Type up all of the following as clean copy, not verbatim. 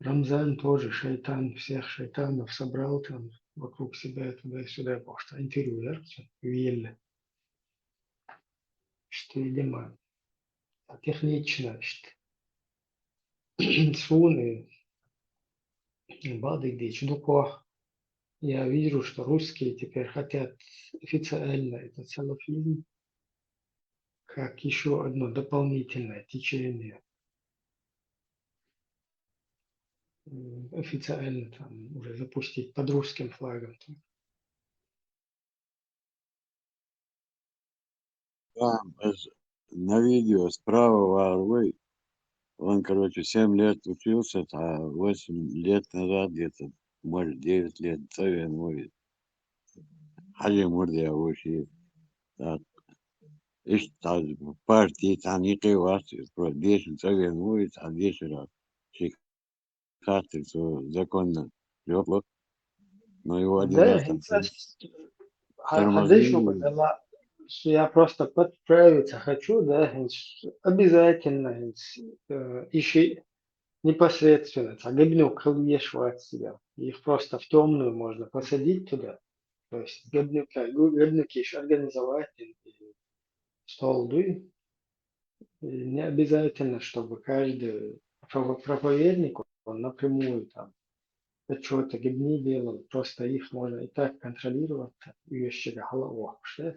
Рамзан тоже шайтан, всех шайтанов собрал там вокруг себя туда-сюда, потому что интервью, да, вели, что, видимо, технично, суны, бады, где чудо. Я вижу, что русские теперь хотят официально этот салафизм как еще одно дополнительное течение официально там уже запустить под русским флагом. Там на видео справа Варлы, он, короче, 7 лет учился, а 8 лет назад где-то, может, 9 лет, Цавен мой, Хаджи Мурдия учил. إيش بارتي تانيقي واسي بروديش نسوي موي تعديش را شي خاطر سو زكون يطلق ما يودي Да, لاستم Хадышу ترمزي подала, что я просто подправиться хочу, да, обязательно ищи непосредственно, гибну кыльеш от себя. Их просто в темную можно посадить туда. То есть гибнуки еще организовать стол, и не обязательно, чтобы каждый проповедник, он напрямую там что-то гибни делал, просто их можно и так контролировать, вещи голову, что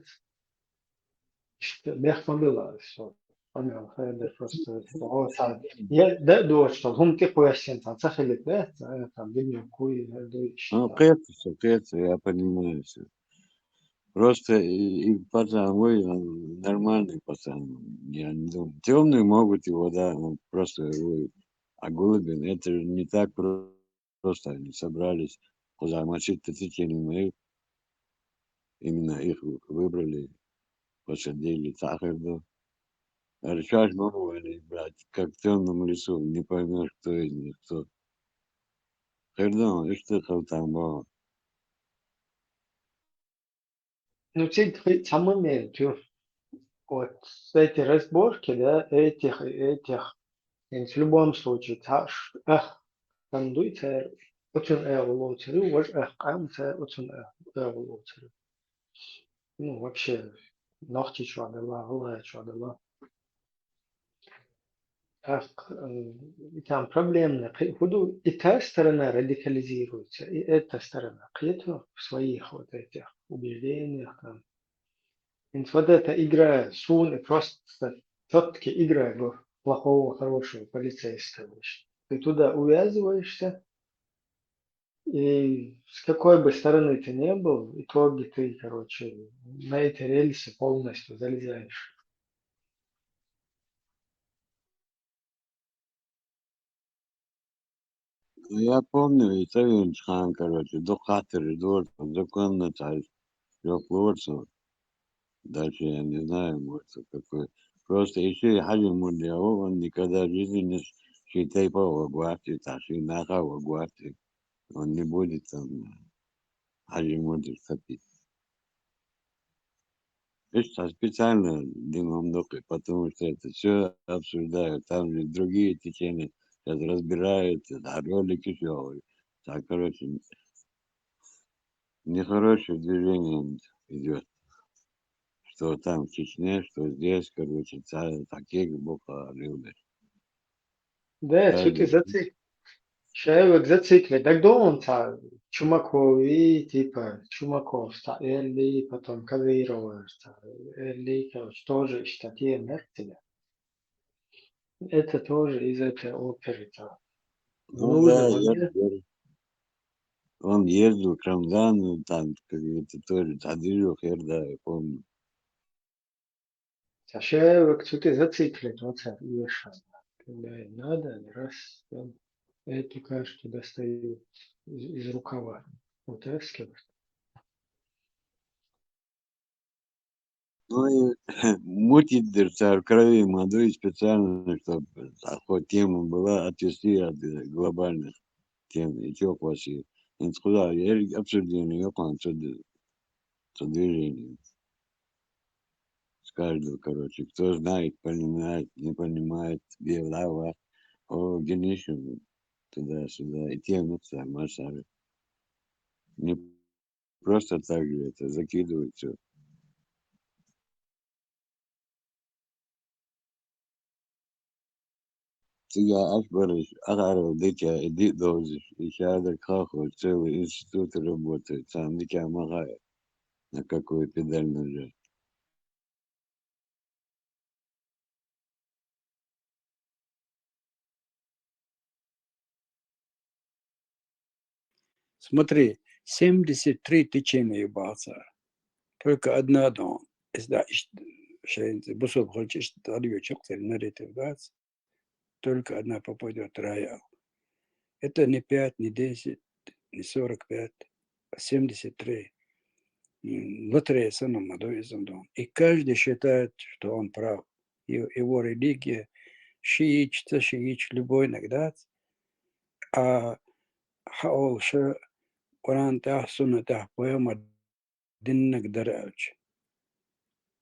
بيحمل الصوت أنا هذا просто هو صار ده دور что هم تقوى السن تنصح لك ده там بيني كوي هذا ну считал кается, я понимаю все. Просто и пацан мой, он нормальный пацан, я не думаю. Темные могут его, да, он просто его, а Голубин, это же не так просто, они собрались, куда мочить течение моих, именно их выбрали, посадили, Сахарду. Арчаш Мамуэль, блядь, как в темном лесу, не поймешь, кто из них кто. Хэрдон, и что там было? ну те самыми вот эти разборки да этих в любом случае эх кондуйте очень эволюцию ваш эх камце очень эволюцию ну вообще ногти что было что было Так, там проблемно. Худу и та сторона радикализируется, и эта сторона. Кто в своих вот этих убеждениях. Там. И вот эта игра сун и просто все-таки игра в плохого, хорошего полицейского. Ты туда увязываешься, и с какой бы стороны ты не был, в итоге ты, короче, на эти рельсы полностью залезаешь. Ну, я помню, и Савинчхан, короче, до хатери, до комнаты, трехлорцев. Дальше я не знаю, может, какой. Просто еще и Хаджи Мундиао, он никогда в жизни не считай по гварти, таши наха гварти. Он не будет там Хаджи Мунди топить. Это специально дымом потому что это все обсуждают. Там же другие течения сейчас разбирают, да, ролики все. Так, короче, нехорошее движение идет. Что там в Чечне, что здесь, короче, таких бога любят. Да, что ты Каждый. Человек зациклен. Так он Чумакови, типа, Чумаков, Элли, потом Кавирова, Элли, короче, тоже статья Меркеля. Это тоже из этой оперы. В Ну да, нужный момент. он ездил к Рамзану, там, как-то тоже, Тадырю, да, я помню. Человек, что ты зациклен, вот решает. Когда им надо, раз, он эту кашку достают из рукава, вытаскивают. Ну и мутит в крови молодой специально, чтобы хоть тема была отвести от глобальных тем. И чё вообще? Иногда я обсуждение, я план, что движение. С каждого, короче. Кто знает, понимает, не понимает, белава, о, генишем. туда-сюда, и тянутся машары. Не просто так же это закидывают все. Я аж أعرف ديك دي دوز شهادة خاخو تسوي институт работает сам дикя магая на какую педаль нажать. Смотри, 73 течения баца. Только одна дом. Если бусов хочешь, дарью чокцель наритив бац. Только одна попадет роял. Это не 5, не 10, не 45, а 73. Лотерея самым надоизом дом. И каждый считает, что он прав. Его религия, шиич, любой иногда. А хаол ше Quran tah sunna tah poema dinnak daraj.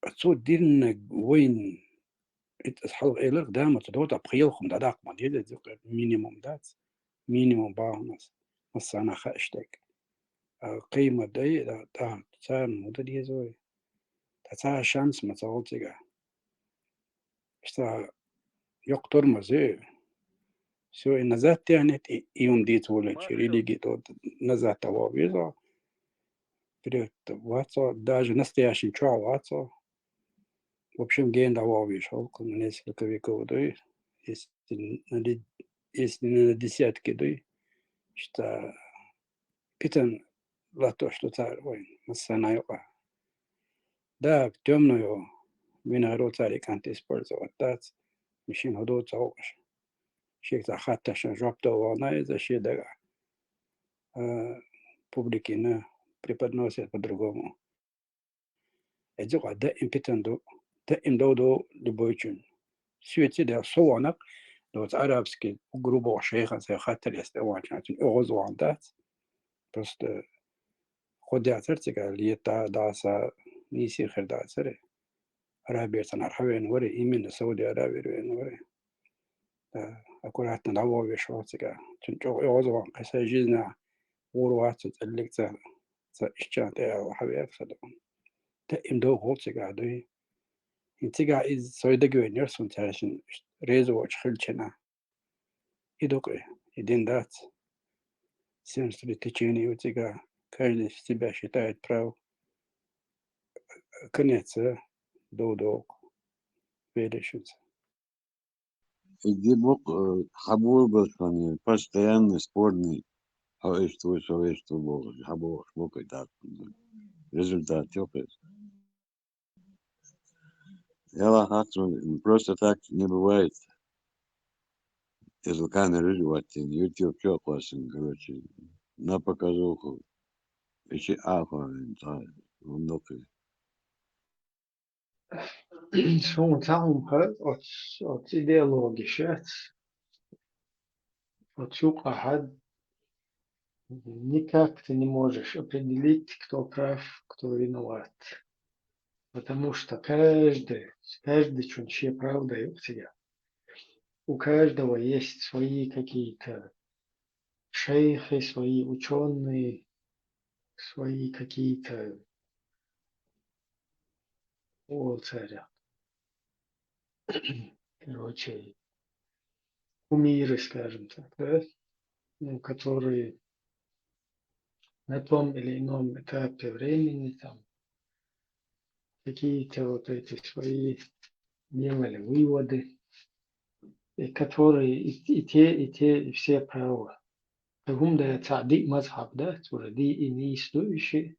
Atso dinnak وين الحلقة إلك دائما تدوت أبخيلكم داك ما دي مينيموم دات مينيموم باهنس بس أنا خاشتك قيمة دي دا تسان مدة دي زوي تسا شانس ما تقولتك اشتا يقطر مزي سو إن ذات يعني يوم دي تقول شريلي جيتو نزات توابيزا بريت واتسو даже настоящий чуа ватсо. В общем, ген давал вышел, несколько веков, да, если не на десятки, да, что питан лато, что царь, ой, массанайока. Да, темную виноград царь кант использовать, да, мужчин ходот заокаш. Шейта хатта шан жопта волна из-за шедага. Публике на преподносят по-другому. Это да им питан да им до любой чин. Свете да сованак. Лот арабский грубо шейха за хатер есть очень озван дат. Просто ходят артика лета даса нисир херда саре. Арабия сан архавен варе именно Сауди Аравия варе. Аккуратно давове шотика. Чунчо озван каса жизна уруат целлекца за исчанте хавер садон. Та им до хотика дой. Интига из сойдагой нерсун ташин резо хилчена. Идокой идин дат. 70 течений у тебя, каждый себя считает прав. Конец, до верещится. Где Бог хабур был, постоянный спорный, что Бог, хабур, Бог и так. Результат, тёпает. Я просто так не бывает. Если камеры живать, YouTube что классный, короче, на показуху. Еще он доки. Шум самым от идеологии сейчас, от шука никак ты не можешь определить, кто прав, кто виноват. Потому что каждый чунче правда у себя. У каждого есть свои какие-то шейхи, свои ученые, свои какие-то царя. Короче, кумиры, скажем так, да? Ну, которые на том или ином этапе времени там какие-то вот эти свои делали выводы, и которые и те, и все правы. Фهم ده تعديق مذهب ده تردي إني ستويشي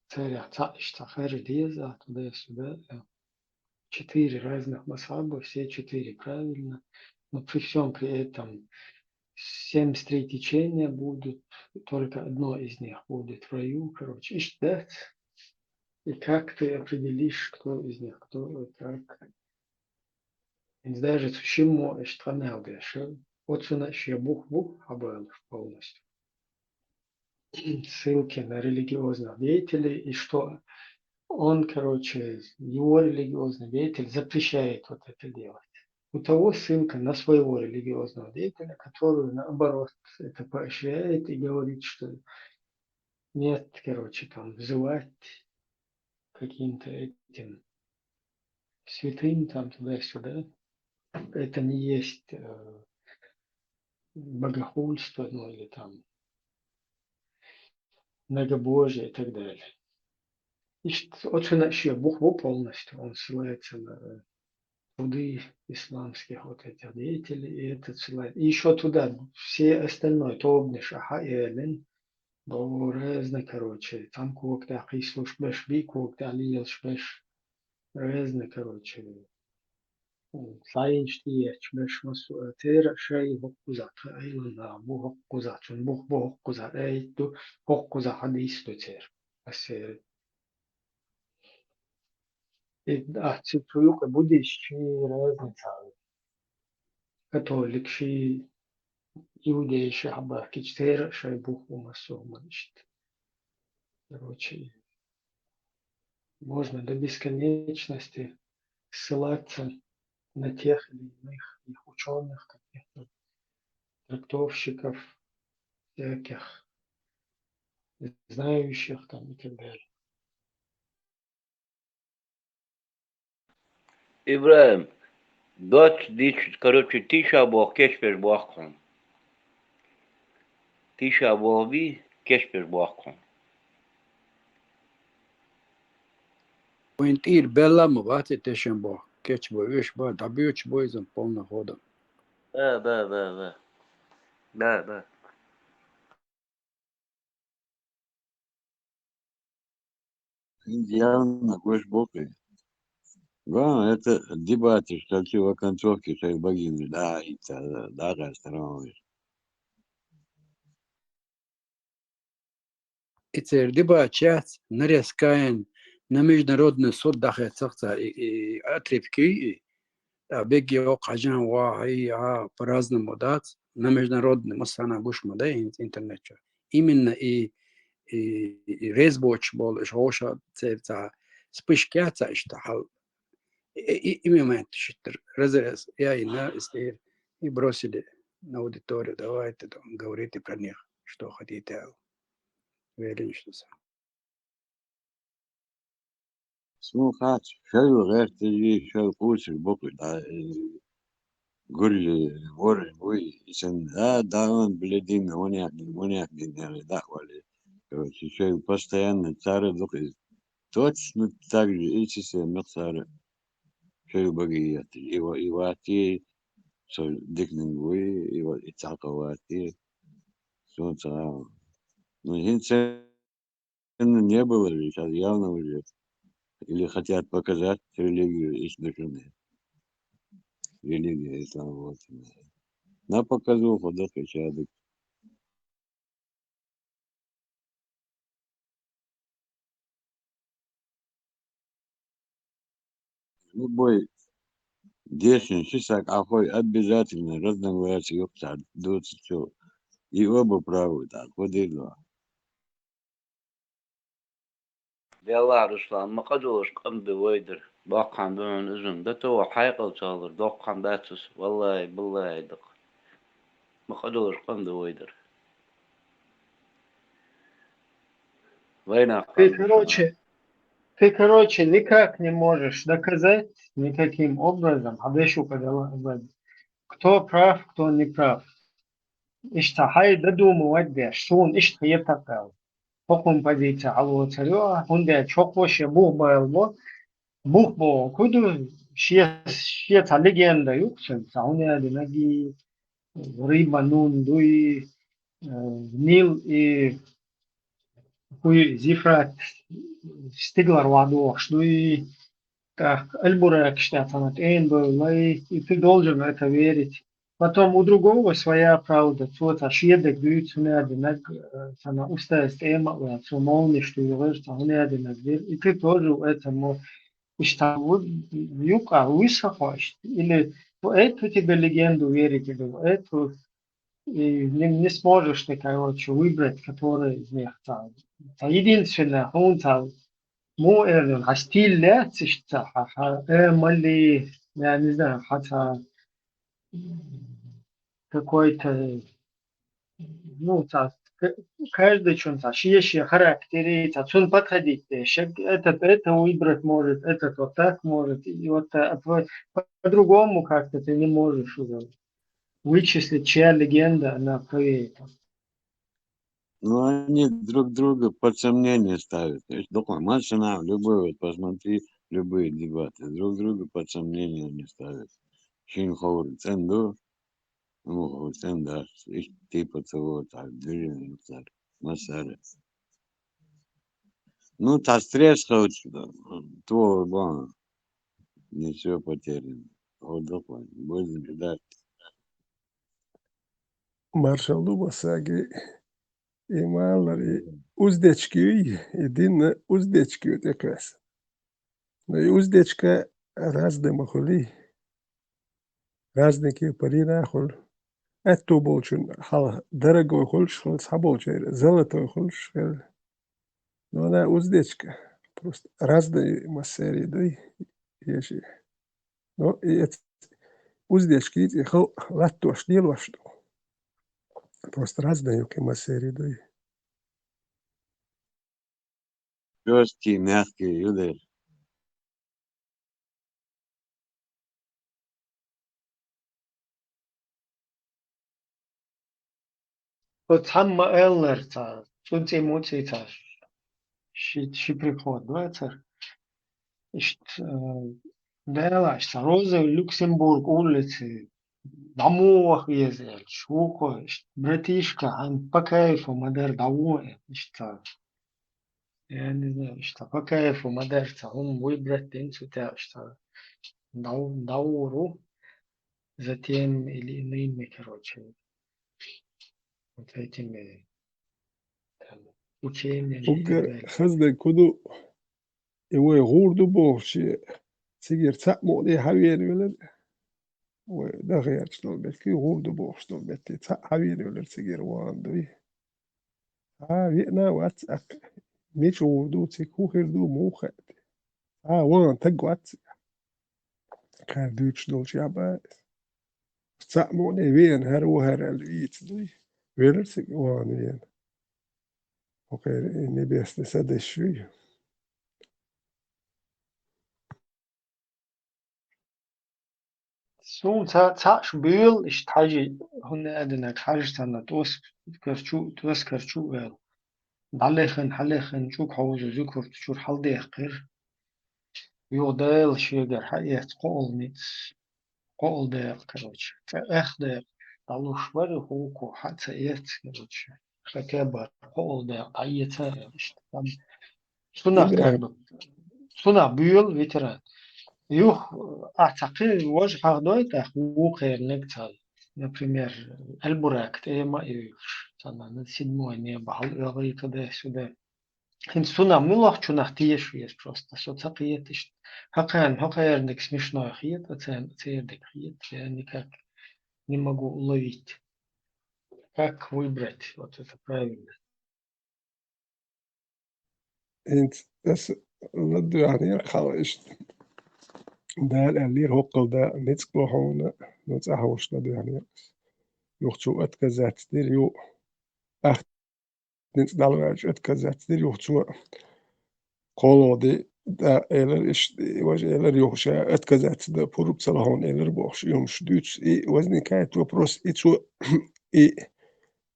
царя Штахар Деза, туда-сюда. 4 разных мазхаба, все 4 правильно. Но при всем при этом 73 течения будут, только одно из них будет в раю, короче, ждать. И как ты определишь, кто из них, кто и как. Даже сущему штанел грешил. Вот что еще бух обоил полностью. Ссылки на религиозных деятелей, и что он, короче, его религиозный деятель запрещает вот это делать. у того ссылка на своего религиозного деятеля, который, наоборот, это поощряет и говорит, что нет, короче, там, взывать каким-то этим святым, там, туда-сюда. Это не есть богохульство, ну, или там многобожие и так далее. И очень вообще букву полностью, он ссылается на труды исламских вот этих деятелей, и это ссылает. И еще туда все остальное, Тобни, Шаха и Элен, разные, короче, там кое-кто слушаешь, беш, би, кое-кто лил, шпеш, разные, короче, сайнштиеч, беш, масу, тера, шей, хоккуза, айлна, бу хоккуза, чун бух бу хоккуза, эйту, хоккуза хадисту тер. Асе, и да, цитуюка буддийщи разница. Католик, ши, иудеи, шаба, кичтер, шай бух масу, маништ. Короче, можно до бесконечности ссылаться на тех или иных их ученых, каких-то трактовщиков, всяких знающих там и так далее. Ибраим, дочь, дичь, короче, тиша бог, кешпеш бахкон. Тиша бог би, кешпеш бахкон. Pointir bella mu vate teshen bo. Kech bo, vish bo, dabioch bo izan polna hoda. Да. Явно гош бокой. Главное, это дебаты, что все в оконцовке, что богини, да, и да, сторона. Itzer diba chat, нарез каин, на международный суд дахе цахца и атрибки, а беги о кажан ва и по-разному дат, на международный масана буш мода интернет. Именно и резбоч бол шоша церца спышкяца иштахал. И момент шитер разрез я и на истер и бросили на аудиторию, давайте там говорите про них, что хотите. Уверен, что сам. Слухать, шел рехты, шел кучер бокой, да, гули, воры, ой, да, он, блядин, он як, да, вали. Короче, шел постоянно, царь духи. Точно так же, и часы, мецары, шел боги, и вати, что дикнин гуи, и цака вати, солнце, ну, инца не было же, сейчас явно уже. Или хотят показать религию исключения. Религия ислама. Вот. На показуху, да, качают. Любой дешин, шисак, ахой обязательно разногласия ёпта, дуется все. И оба правы, так, вот и два. Yallah Ruslan, maqadoş qamdı vaydır. Bakkan bön üzüm. Da to hayqal çalır. Dokkan datsız. Vallahi billahi dik. Maqadoş qamdı vaydır. Война Ты, короче, никак не можешь доказать никаким образом, кто прав, кто не прав. Иштахай дадуму вадде, шун ишт يتقال. حكم позиция алло царё, хунде чоквоше бух бо, куду шиеца легенда юксен, сауняли наги, рыба нун, дуи, Нил и хуй зифрат стиглар вадуаш, дуи так, Эльбурек штатанат Эйнбл, и ты должен в это верить. Потом у другого своя правда. Цоца шедек дают сунядинак, сана устаест эма, сумовни, что его сунядинак. И ты тоже этому вот юка высохнешь. Или в эту тебе легенду верить, или в эту. И не сможешь ты, короче, выбрать, который из них там. Единственное, он там مو هستيل لا تشتاح مالي يعني ذا حتى какой-то, ну, каждый что-то, есть характеры, он подходит, это выбрать может, этот вот так может, и вот по-другому как-то ты не можешь уже вычислить, чья легенда, она правее. Ну, они друг друга под сомнение ставят. То есть, машина, любой, вот посмотри, любые дебаты, друг друга под сомнение они ставят. Чин ховр ценду, ну, ховр ценда, типа того, так, движение, так, масара. Ну, та стресс, то, бон, ничего потеряно. Вот такой, будем ждать. Marshall Masagi imalari uzdečki jedina uzdečki tekras. No i uzdečka razne maholi, razniki parina hol. Etto bolčun hal darago holš hol sabolčer, zelato holš hol. No na uzdečka. Просто разные массерии, да, есть. Но и уздечки, и хал латто шнил вашу. Просто разные массерии, да. Жесткий, мягкий, удар. Вот там Эллер, тут эмоции, și prihod, da, Dēlāš Roza Luxemburg улицы, домов ездил, шуко, братишка, он по кайфу модер домой, что, я не знаю, что по кайфу модер, он выбрать пенсию, что, дауру, затем или иными, короче, вот этими там, учениями и так Угар далее. хазда kudu iwe gurdu boğuşu sigir tapmo diye haviyeriyorlar. Ve da gayarçlar belki gurdu boğuşlar belki haviyeriyorlar sigir vandı. Ha viyna wat ak مش gurdu tik huhirdu muha. Ha van tag wat kardüç dolç yaba. Tapmo ne viyen her o her el vit duy. Verir sigir van viyen. Okay, ne beste sadeşiyor. سو تاش بيل اشتاجي هنا أدنى خارج سنة توس كرشو دالخن حلخن شو حوز ذكر شو حل ديقر يودال شيغر حيات قول نيتس قول ديق كروش فأخ ديق دالوش بري هوكو حتى إيت كروش فكبر قول ديق أيتا اشتغل سنة İbrahim كربك سنة بيل فيتران يوح أعتقد وجه دويتا هو خير نكتال например البراك تيما إيش تنا نسيدمو إني بحال إغري كده سودا هن سونا ملوح чунах тиеш вес просто соцақиет иш хакаян дек смешное хиет дек хиет я никак не могу уловить как выбрать вот это правильно. انت بس ضد يعني خلاص ده الألير هوكل ده نتسكلو هون نتسحوش ده يعني يوختو أتكزات دير يو أخت نتسدالواج أتكزات دير يوختو قولو دي ده إلر إش واج إلر يوخشا أتكزات ده بوروب صلاحون إلر بوخش يومش دوتس إي وزني كايت وبروس إتسو إي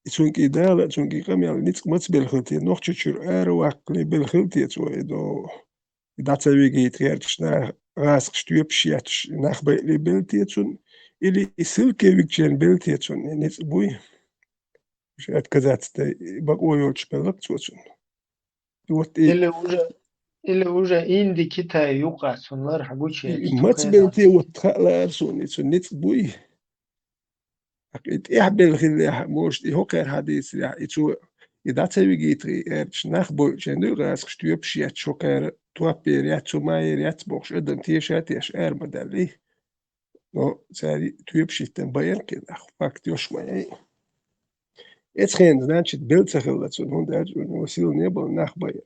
إتسونكي دالة إتسونكي قميال نتسك متس بالخلتي نوختو تشير آرو عقلي بالخلتي إتسو إدو dat we getrairt naar rask stuurpschiat nach bij biltietsun ili silke wikchen biltietsun nits bui het kazat de bak oyol spelak tsun wat i или уже инди Китай юка сонлар хагучи mats bilti wat khalar sun nits bui it ihbel khil most i hoker hadis ja itsu dat we getrairt nach bolchen de rask stuurpschiat choker توابير ياتسو ماير ياتبوخش ادن تيشات ياش ار مدالي نو ساري تويبشيتن باير كده فاكت يوش ماي اتس خين نانشت بيلت سخلت سون هون داج وسيل نيبل ناخ باير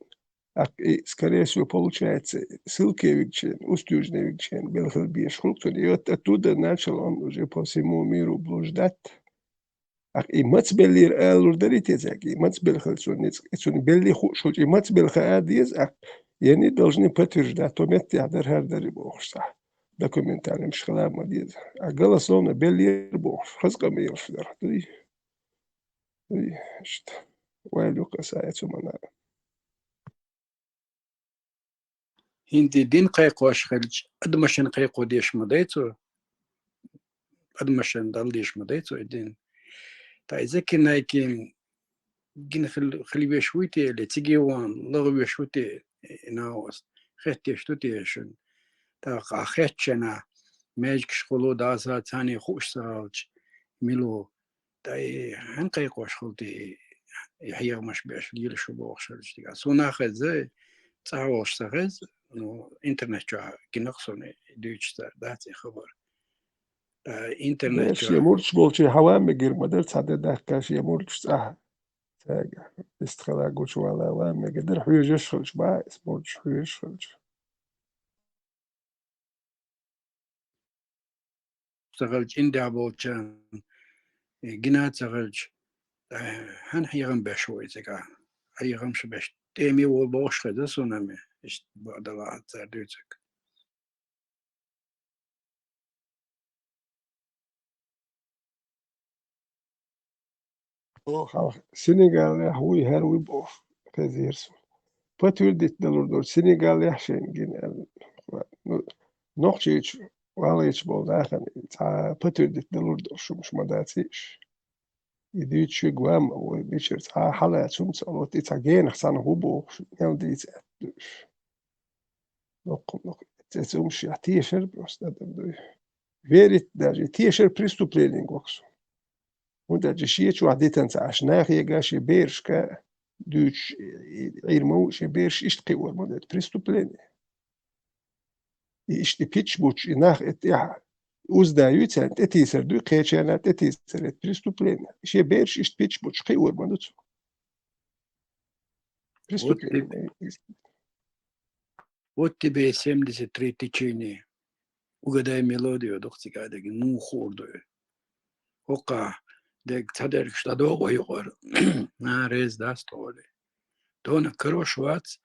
И, скорее всего, получается, ссылки устюжные вигчен, белхил биешхулктун, и вот оттуда начал он уже по всему миру блуждать. И мацбеллир лурдаритезак, и мацбелхальцун белли хушут, и мацбелхаадезак, и они должны подтверждать, то мет ядер хердари бохшта. Документальным шхалам адез. А голосовно беллир бохш, хазгамир шдар. Что? Вайлю касается мана. Hindi din qayqosh xilch admashan qayqo desh madayto admashan dal desh madayto din ta izakin naikin gin khilbeshwite le tigewan lagweshwite nawas khatteshtute ta khatchana mejk shkholo dasa tani khushsalch milo ta han qayqosh khulti يحيى مش باش ديال الشبوخ شرج ديال سونا خزي تعوش سغز انه انترنت جا كنقصني دوتش داتي خبر انترنت باش جا يمرش بولشي حوام غير مدر تصدق داكاش يمرش صح تاجا استخلا قوش ولا وام قدر حيوج يشخلش با اسموش حيوج يشخلش سغلج اندع بولشان جنات سغلج هن حيغم بشوي زكا حيغم شبش تيمي والبوش خدا سونامي ايش بعد الله تردوتك سنغال هو هروي بوف كثير سو باتولدت دلور سنغال يحشين جن نوختيش واليش بول داخل تا باتولدت دلور شو مش مداتيش يديت شو قوام وبيشر تا حلا شمس او تيتاجين حسن هو بو نال ديت نق تسومش تيشر بس فيريت داجي تيشر بريستوبلينينغ وكسو ودا جشيت وعديت انت عشناخ يقاشي بيرشكا دوش عيرمو شي بيرش اشتقي ورمودت بريستوبليني اشتي بيتش بوش ناخ اتيح uzda juicent etīser du kēčēnēt etīseret pristuplenē. Šie bērši išt pič buč kai urmanucu. Pristuplenē. Вот тебе 73 течение. Угадай мелодию, дохтика, деги, ну хордую. Ока, дег цадер штадого йогор. На рез даст оли. Тона кро швац.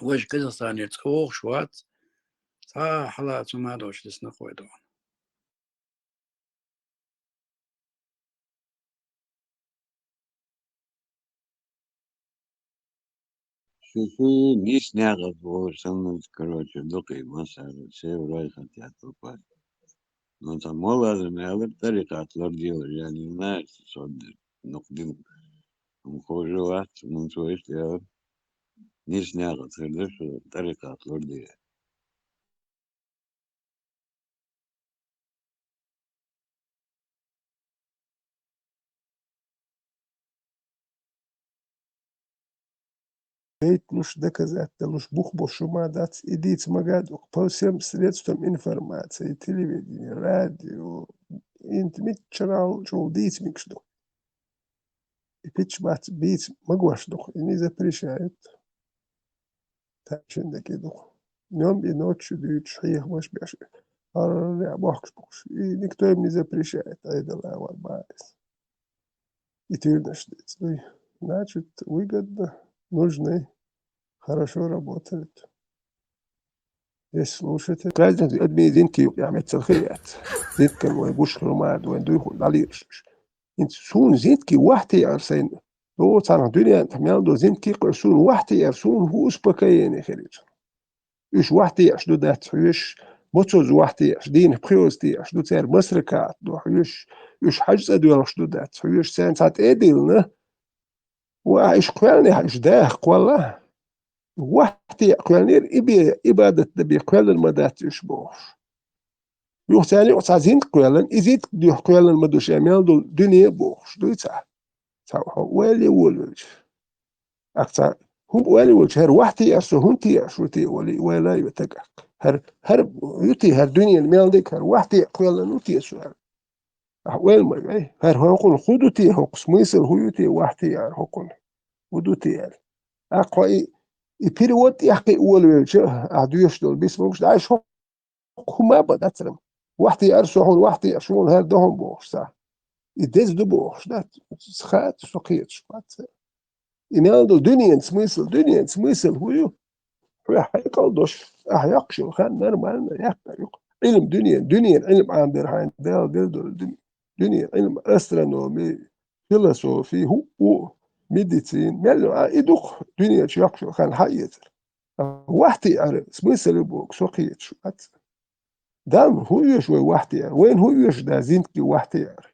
Вож Казахстанец хох швац. Са хала цумадош лес находу. شوفي نيش ناقض وصلنا короче دقي مسألة شيء رايحة تعطوك مثلا ما لازم هذا طريقة تلرديو يعني ناس صدق نقدم مخرجات من سويش لهذا نيش ناقض خردش طريقة تلرديو Бейт луш доказать, луш бух бошума дать, идите магадук, по всем средствам информации, телевидение, радио, интернет, чарал, чул, дить микшду. И pitch бат бить магуаш дух, и не запрещает. Тачин таки дух. Днем и ночью дают шхиях маш бяши. Арля бахкш бухш. И никто им не запрещает. Айдала варбайс. И твердость. Значит, выгодно, нужны, хорошо работают. Если слушаете, каждый одни зинки يعمل تلخيات. زيت كان ويبوش خرمات وين دويخو داليرش. انت سون زيتكي وحتي عرسين. هو صار الدنيا تحمل دو زيتكي قرسون وحتي عرسون هو اسبكاين خريج. ايش وحتي عشدو دات ايش موتوز وحتي عشدين بخيوستي عشدو تسير مسركات دو ايش حجز ادو عشدو دات ايش سان سات اديلنا وايش قالني ايش داخ والله وحتي قالني إبادة دبي قال المدات يشبوش يوم ثاني وتعزين قالن إزيد ديو قالن مدوش يعمل دو دنيا بوش دو يتاع والي ولج أكثر هم والي ولج هر وحتي أرسو هنتي أرسوتي ولي ولا يتقع هر يتي هر دنيا المال ديك هر وحتي قالن نتي أرسو وين ما هر هقول خدوتي هقص ميسر هو يتي وحتي هقول ودوتي И перевод يحكي أول شيء عدوش دول بيسموش عايش هم أبدا أترم واحد يرسحون واحد يرسحون هردهم بوش صح يدز دو بوش ده سخات سقيت شوات إنالدو دنيا سميسل هو حيقل دوش أحيقش الخان نرمال يحكي علم دنيا علم عام برهان دل دنيا علم أسترونومي فيلسوفي هو ميديسين ملو إدوخ دنيا شيقش الخان حيتر واحد يعرف سميسل بوك سقيت شوات دام هو يشوي واحد يعرف وين هو يش دا زينتكي واحد يعرف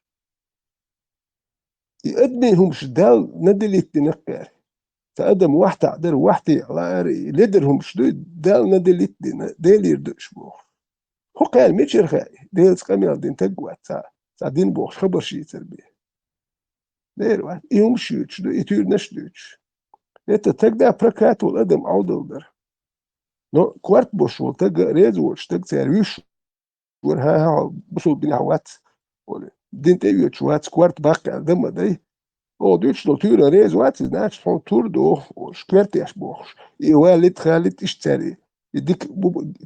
يقدمي هم شدال ندلت نقر تقدم واحد عدر واحد يعرف لدرهم شدو دال ندلت ديل يردش بوخ هو قال ميتشر خاي ديل سكاميال دين تقوات دين بوخ خبر شي تربيه ديل واحد يوم شوت شدو يتير نشدوش إنت تقدر بركات والقدم عودل در نو كوارت بوش وتقدر ريز وش تقدر ويش ورها بصل بين عوات دين تيجي شوات كوارت باقي دم ده او دوتش لو تيرا ريز وات ناش فون تور دو شكوارت ياش بوخش يوالد خالد اشتري يديك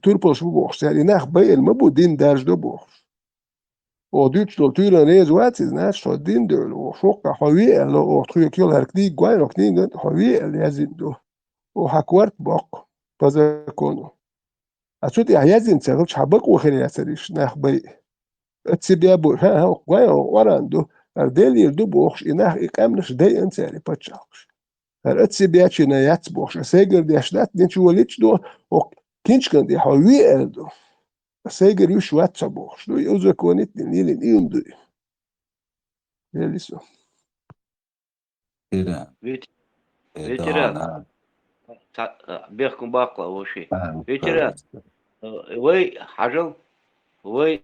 تور بوش بوخش يعني ناخ بي المبو دين دارج دو بوخش او دوتش لو تيرا ريز وات ناش فون دين دو وفوق حوي لو تخيل كيل هركدي جوين وكني حوي اللي يزين دو وحكوارت بوق بازا كونو أشوت يزين تسغلش حبق وخير ياسريش ناخ بي اتسبيا بو ها جوين ورانده ديل يردو بوخش إناخ إقامنش دي انساري باتشاوش اتسبيا تشينا ياتس بوخش سيجر دي أشلات دين شو وليتش دو وكينش كان دي حوي أردو سيجر يوش واتسا بوخش دو يوزو كونيت نيلين إيوم دو يليسو كده ويت ده ويترا أنا بيحكم باقلا وشي فاهم ويترا وي حاجل وي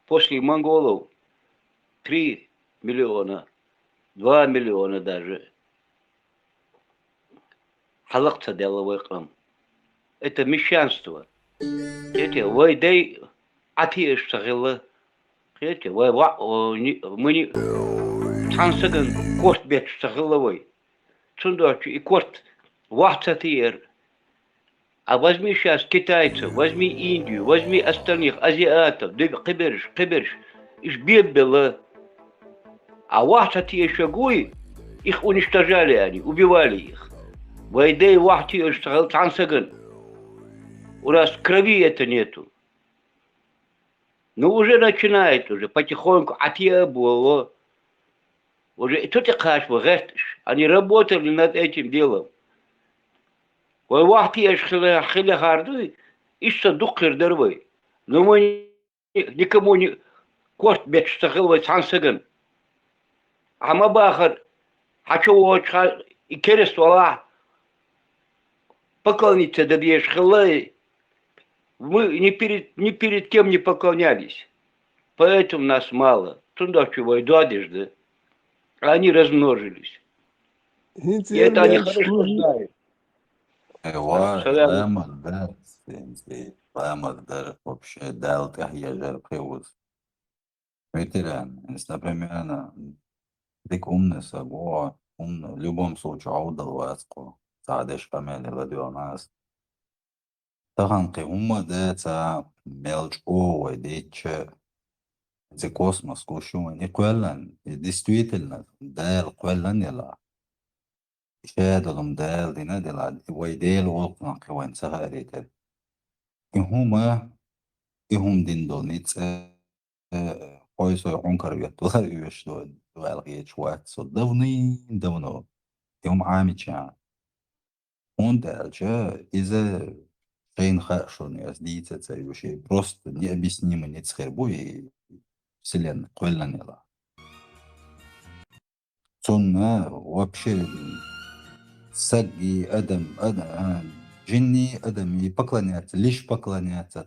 после монголов 3 миллиона, 2 миллиона даже халакта деловой клам. Это мещанство. Эти войдей атештагылы. Эти мы не тансаган корт бетштагыловой. Цундочи и корт вахтатир. А возьми сейчас китайцев, возьми Индию, возьми остальных азиатов, киберш, иш бебела. А вахтати еще гуи, их уничтожали они, убивали их. Войдей вахти тансаган. У нас крови это нету. Ну уже начинает уже потихоньку отъебывало. Уже тут и кашва, они работали над этим делом. وواحد يشخله خله هاردوي إيش صدق دروي نموني نكموني كورت بيتشتغل ويتعن سجن عما باخر حشوه يكرس والله поклониться да бьешь мы ни перед кем не поклонялись, поэтому нас мало. Туда чего и до одежды, они размножились. И это они хорошо знают. أيوة سلام. غامض ده вообще дал я жар привоз. Ветеран, например, она дик умный сагуа, умный, в любом случае عوض واسقو سعدش كمان الذي ناس تغنقي هم ده تا ملج او وديتش за космос кушума не quellan действительно дал quellan يلا شادلهم دال دينا دل ويدال وقنا كوان سهريت هما هم دين دول نيتس قويسو عنكر يطلع يشتو والغي شوات سو давно يوم عامي он дальше из-за шейн хорошо не раздится царюшей просто необъяснимо не цхербу и вселенная quellan يلا صنع вообще سقي أدم جني أدم поклоняться, лишь поклоняться.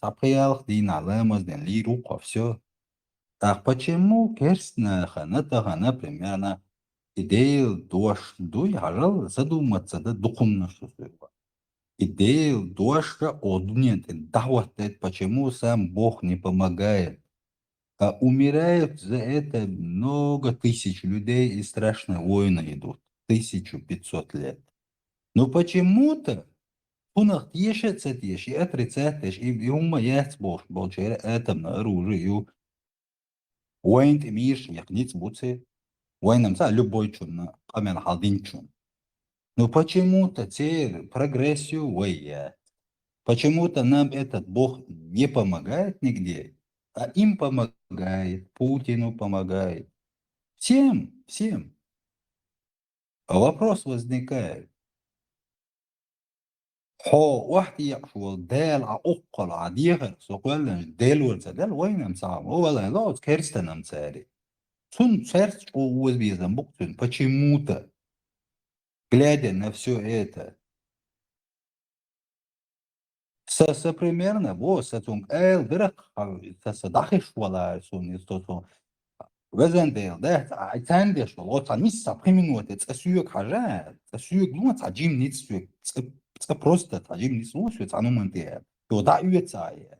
Тапхиялх дин алемас дин ли рука все. Так почему керстнаха натага примерно идея дождь дуй хажал задуматься да духовно что такое. Идея дождь однет давать почему сам Бог не помогает. А умирают за это много тысяч людей и страшные войны идут. 1500 лет. Но почему-то у нас тешится, и отрицает, и ума есть бог, больше атомное оружие. Войн ты имеешь, як ниц буцы. Войнам са любой чун, камен халдин чун. Но почему-то те прогрессию воят. Почему-то нам этот бог не помогает нигде, а им помогает, Путину помогает. Всем. А вопрос возникает. واحد يقول دال أقل عديها سقولا دال ورزدال وين أمسام هو لا لا كرستن أمساري сон царь возбезом буксун почему-то глядя на все это со примерно сатун дырак дахиш вала сон истосо وزندل ده عتندش والله تنيس سبخمين وتتسيوك حاجات تسيوك لو تعجيم نيتسيوك просто تعجيم نيتسيوك تعانو منتهى توضع يوتساي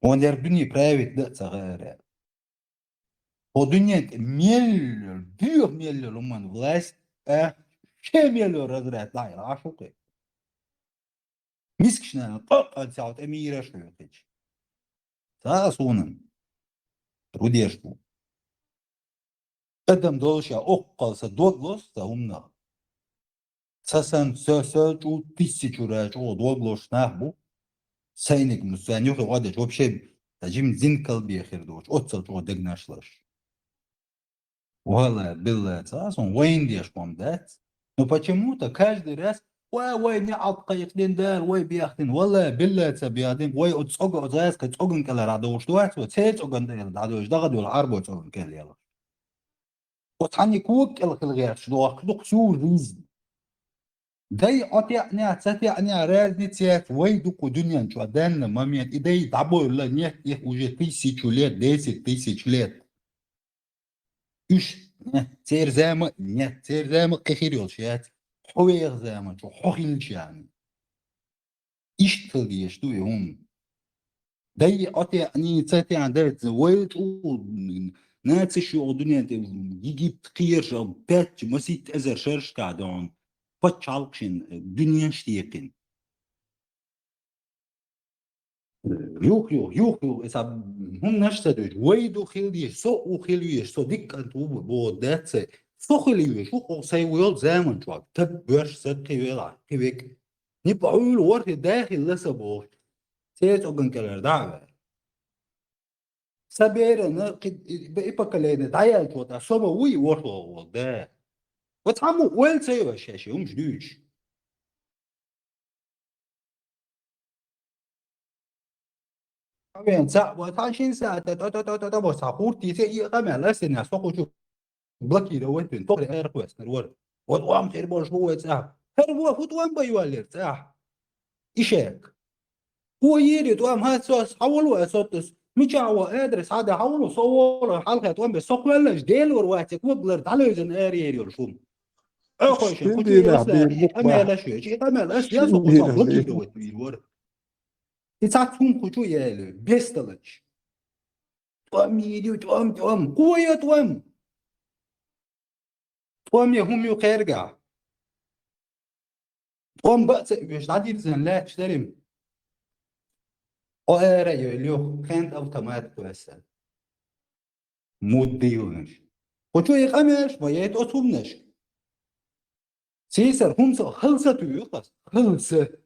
وندر دنيا برايفت ده صغيرة ودنيا مليون لمن власть مليون разряд لا يعرفوك ميسكشنا قد ساعات أميرة شويتش تاسونن روديشتو قدم دولش أقل سدوغلوس تهمنا ساسن سوچو тысячу دوغلوش نهبو سينك مسانيوخ وادش вообще تجيم زينكل بيخير دوش أتصل دغناشلاش والله بالله تاسون وين ديش помдать но почему-то каждый раз وای не عقيقدين دار وای بياخدين والله بالله تبيادين وای أتصوغ أزايس كتصوغن كلا رادوش دوات وتيتصوغن دادوش دغدو العربو تصوغن كلا يلا وتعني كوك الغير شدوخ دقسو ريزن داي أطيعني أتساتعني разница ويدوكو دنيا شو أدانا момент и дاي дабо لا нет их уже 1000 лет 10 000 лет إيش تير زامة нет تير زامة كخير يلشيات حوير زامة شو حوخيلش يعني إيش تلقي شتو يهم داي أطيعني تساتعني دايت ويدو ناس شو الدنيا يجي تقير شو بات مسيت أزر شرش قاعدون فتشالكشن الدنيا شتيقن يوخ إذا هم نشتدوش ويدو خيليش سو خيليش سو ديك أنتو بودات سو خيليش شو سيويل زمن شو تبرش ستقيل كيفك نبعول ورث داخل لسبوش سيت أوجن كلر دعوة سبيرنا بإبكالين دايل شو تا سو وي ورث ده وتعمو وين سيوا شاشة مش دوش وين ساعة وتعشين ساعة بس عقورتي سي قمع لسنا سوق شو بلاكي لو انت تقري اير كويس نور وطوام خير بوش هو ساعة هربوا فوتوام بيوالير ساعة إيشك هو يري توام هات سوس حولوا اسوتس ميجاوا ادرس هذا حولوا صور حلقة توام بسوق ولا جديل ورواتك وبلر تعالوا يزن اريري وشوم أخوي شو كنت يسأل أمال شيء أمال أس يا سوق صاب بلاكي دوت بيور يتعطون كتو يالو بيستلج توام يديو توام قوية توام يهم يقرقع توام بأس يش عديد زن لا تشترم أرى يليو كانت أوتوماتيك بس مود ديونش كتو يقمش ما يت أصومنش سيسر هم خلصة يقص خلصة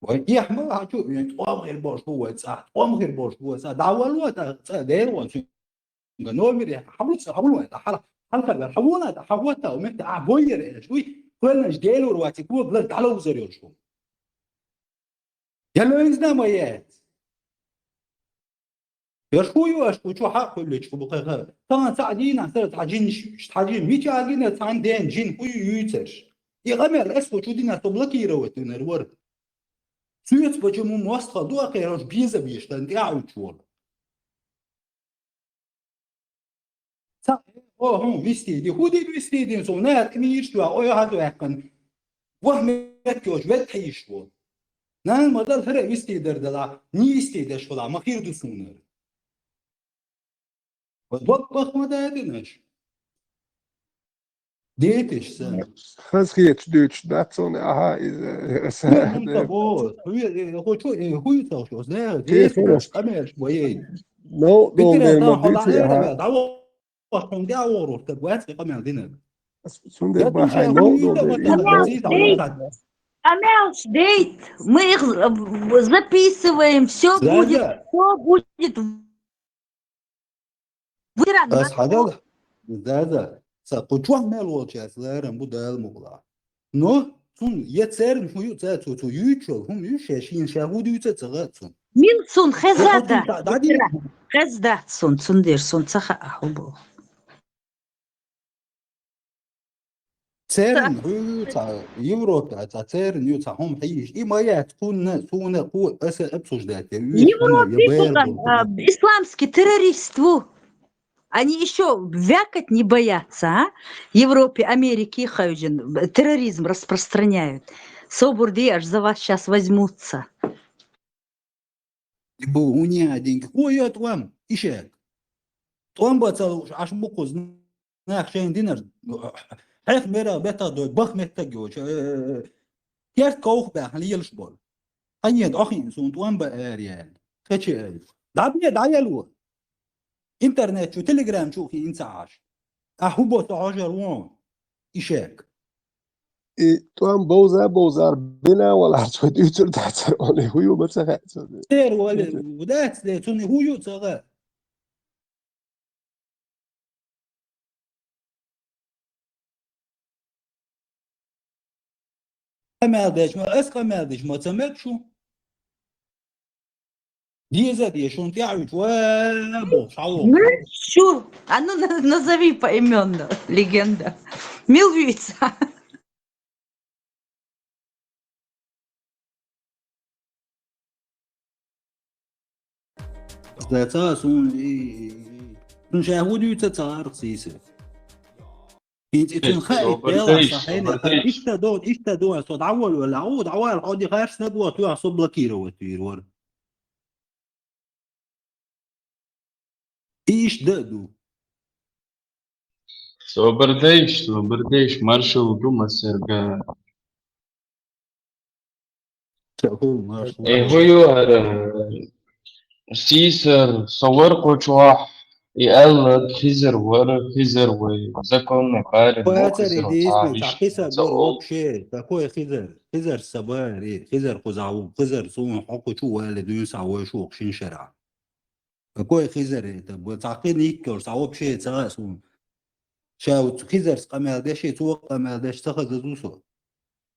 ويحمل عجوب يعني توام غير باش هو ساعة توام غير باش هو ساعة دعوة الوقت دير وانشو نومر حولوا حولنا ومت عبوير شوي كلنا جديل ورواتي كو بلد تعالوا زريو شو يلو يزنا ميات يشوي واشكو شو حق كل شو بقى طبعا ساعدين تعجين تعجين ميتي عجين تعندين جين كوي يوتر يغمر اسكو شو دينا تبلكي روت نرور سويت بجمو موسخه دو اخيراش بيزا بيشتن تعاود شو هم ويستيدي هودي ويستيدي صونات ميشتوا او هادو يقن وهم يكوش وتحيشوا نان مدل هر ويستيدر دلا ني استيدش فلا ما خير دوسونر وضبط ما دادناش ديتش سنة خزخيت دوتش داتسون اها از هو منطقة هو شو يتوشوس ده كيف ديت فرس أمل شوية نو دون بترى دير ده حول مدوتي على اها ده دعوة حون دي أورو تبوات قمة دينا سون دير ده باهاي تنشأ هو نو دون يدا دير مثلا نو Амел, تزيد على дейт, مثلا Амел, дейт. Мы их записываем, زازا все будет выран بس حاجة زازا سأقول مال وجهة لارن بودا المغلا نو تون يتسير هو يتسير تو يوتشو هم يشاشين شاهود يتسير Милсун وقتهم хезада. تعدادي Хезда сун цундир сун цаха ахубо. تسيرن هو تاع يورو تاع تسيرن يو تاع هم حيش إما يا تكون سونا قوة أسا أبسوش دات يوش هما Европе يبير там исламский террориству. Они еще вякать не боятся, а? Европе, Америке и Хайджин терроризм распространяют. Собурди аж за вас сейчас возьмутся. يبو هوني هادين هو يا توام إيشاك توام باتسال عش بقوز ناخشين دينر حيث ميرا بيتا دو بخ متجوش كيف كوخ بقى هل يلشبول هنيد أخي سون توام بقى ريال خشي ألف دعبية دعيلو إنترنت شو تليجرام شو في إنسا عاش أحبو تعجر وان إيشاك توام بوزار بنا ولا عرفت دوتر داتسر اوني هو مرسخ سير ولا ودات سوني هو يوتسغا ما داش ما اسقى ما داش ما تمك شو دي شون تعرف وابو شعوق Шо? А ну назови поименно, легенда. Милвица. ذاتا سون سون شاهود يتتعارض سيسه انت تنخايف يلا صحيح إيش دو صد عول ولا عود عوال عودي خاش ندوة توع صب لكيرو وتوير إيش دادو Soberdeish, maršalu Dumasarga. هو ماش Huyu ar Caesar صور قوشواح يقلد خزر وزكون قارن مو واتر خزر ديس وتعريش تعقيسة دور زقول وبشي تكوي خزر سباري خزر قزعو خزر سون حقو شو والد ينسع وشو شين شرع تكوي خزر تبو تعقين يكور سعو بشي تغاسون شاو خزر قمال دشي توق قمال دش تخذ دوسو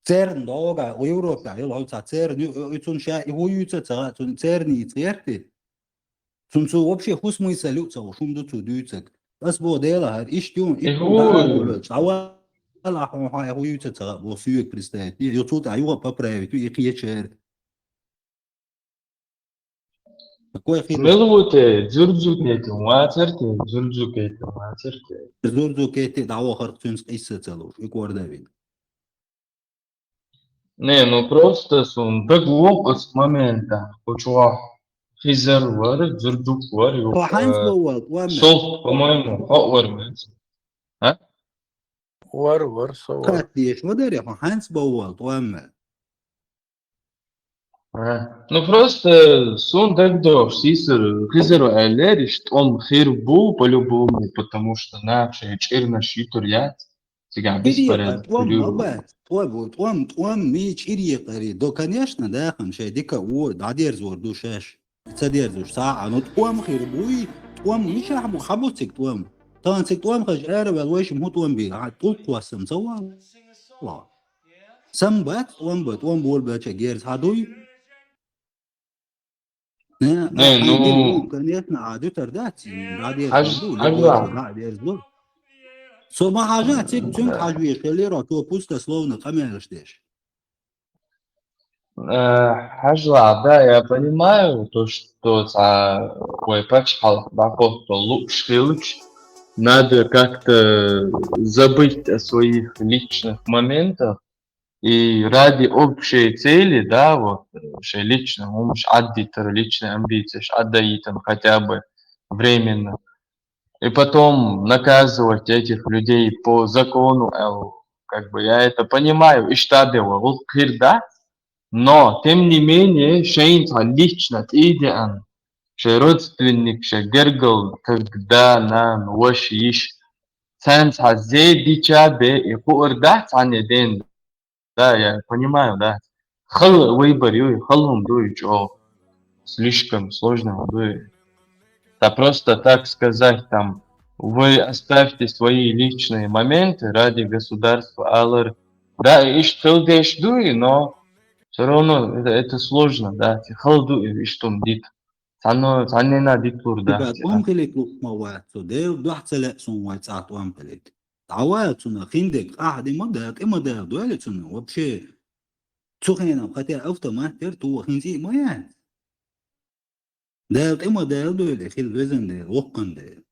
تيرن دوغا ويوروبا يلا هو تيرن يتون شا هو يتتغا تون تيرن يتغيرتي تون سو وبشي خوس مو يسالو تو شوم دو تو دوتك بس بو ديلا هاد ايش دون يكون هو تعوا لا هو يتتغا بو فيو كريستال يوتو ايوا بابرا تو يقيه شير كوي خير ملوته زرزوكيت زورزو كيتي دعوا خرطونس قيسة تلوش يكور دافيد Не, ну просто сон так лопас момента قوشواح خزر زردوك هو حانس بوال وامل صوت по-моему أقور من ها ور صور كات ديش ودري هو حانس بوال وامل Ну просто сон тогда сисер хизеру алериш том хирбу по-любому, потому что наши черна шитурят тебя إريقة беспорядок توام период. أبات توام ميش إريقة ري دو كان يشنا داخن شي ديكا و دادير زور دو شاش تدير زور ساعة نو توام خير بوي توام مش حبو حبوتك توام طبعا سك توام خش عارف الويش مو توام بي طول قواسم سوا الله سم بات توام بول باتش جيرز هادوي نا Не, حين دير ну بو كان يشنا عادو ترداتي دادير حاج زور دو لبويش حاجة دادير زور سو ما حاجات سك تون حاجوية خلي را تو بوستا سلونا قميرش ديش حاجة да, я понимаю то, что ой, почхал, то лучше надо как-то забыть о своих личных моментах. И ради общей цели, да, вот, лично, муж аддитер, личные амбиции, отдает хотя бы временно. и потом наказывать этих людей по закону, как бы я это понимаю, и что делал, да, но тем не менее, шейн лично идеан, что родственник, что гергл, когда нам вошиш, сенс зейди чаде, и хуордат анеден, да, я понимаю, да. Хал выбор, халом дуй, чё, слишком сложно, дуй. Да просто так сказать там, вы оставьте свои личные моменты ради государства, алар, да, и что дешь дуй, но все равно это сложно, да, халду и что дит, санена дитлур, да. بعد أمكلك موات سوديل دوح سلق سون وايت ساعت أمكلك تعوات سون خندق أحد إما ده دوالت سون وبشي سخينا بخاتي أفتا ما ترتو خنزي ما يعني ده إما ده دوالي خيل وزن ده وقن ده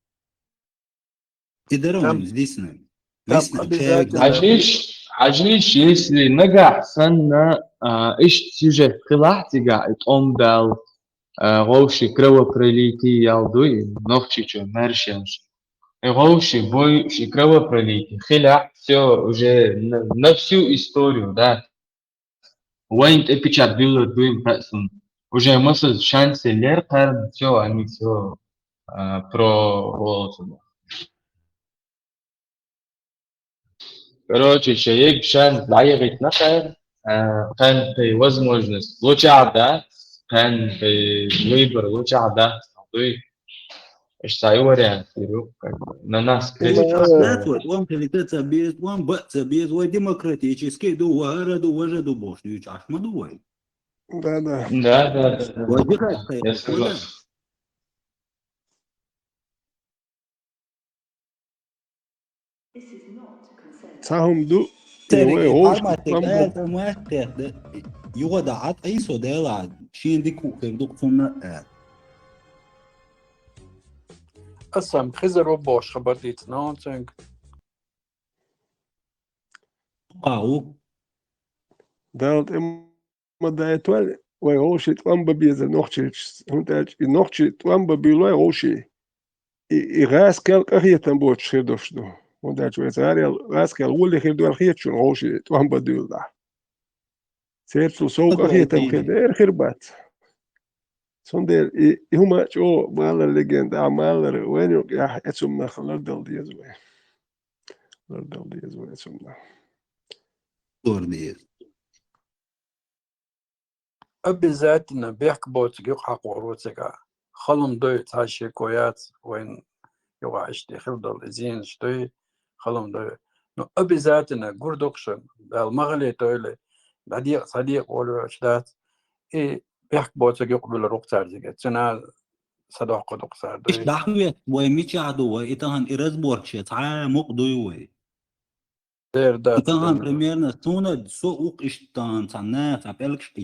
إدارة تم لسنا تم لسنا بشاك ده عجليش если نجح سنة إيش سيجي خلاحتي قاعد أم دال غوشي кровопролитие ялдуи, новчичо, мершенш. غوشي бой, кровопролитие, خلاح, все уже на всю историю, да. Войн эпичат было дуем пасун. Уже мысль шансы лер карн, все, они все про волосы. Короче, человек шанс даёт нахер, كان في возможность лучше да, كان في выбор лучше да, ايش вариант на нас Лучше крестится. отдать, вам прилетится без, вам баться без, вы демократический, дуара, дуважа, дубош, аш мадувай. Да. Да. Вы дихать, Я согласен. تعهم دو ترى هوش حرمتك تطلب ما تاخد يوضعت أي سوداء شين ديكو خيردوك صنع أصلا خزر وبوش خبرتيت نونتنج أو دالت إما دايتوال وهوش تطلب بيز نوختش هنتاج نوختش تطلب بيلوي هوشي إغاس كال قهية تنبوت خيردوش دو هنتاج ويزاري غاس كال ولي خيردو الخيط شون هوشي تطلب دول ده سيرتو سوق قهية تنخير خربات Sonder huma jo maler legenda maler wenyo ja etsumna lardal diezwe etsumna دور دي أبي ذاتنا بيحك بوتك يقحق وروتك خلم دوي تاشي كويات وين يوقع اشتي خلدل زين شتوي خلم دوي نو أبي ذاتنا قردوكشن بالمغلي تويلي صديق ولو اشتات إيه بيحك بوتك يقبل روكتار زيك تنا صدوق دوكسار إيش دوي دعوة وميتش عدو إتهان إرز بورشة تعا مقدوي دير دات إتهان بريميرنا سونا سوق إشتان تنا تعبلكش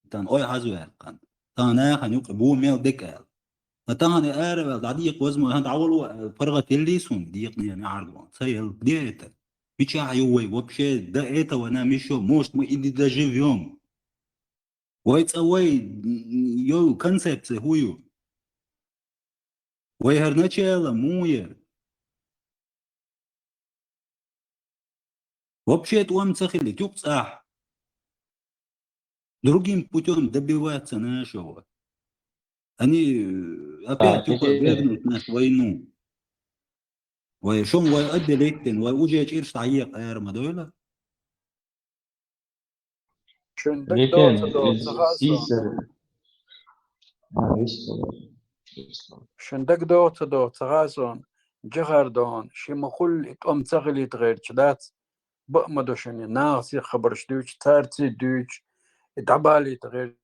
إتهان أوي عزوة كان تانا خان يقبو ميل دكال تانا أعرف دعيق وزمه هاد عولو فرغة اللي سون ديقني أنا عارضون سيل ديتا ميتش عيوي وبشي دايتا وانا ميشو موست مو إدي دا جيفيوم ويتس أوي يو كونسبت هويو ويهرناتشيلا مويا вообще туам цахили тюк цах другим путем добиваться нашего они опять бегнут нас войну وشون ويؤدي ليتن ويوجد إيش تعيق أرما دولا شن دك لكن دوت تغاسون سيسر شن دك دوت تغاسون جغردون شي مخل اتقم تغلي تغير شدات بأمدو شني ناغسي خبرش دوش تارتي دوش اتعبالي تغير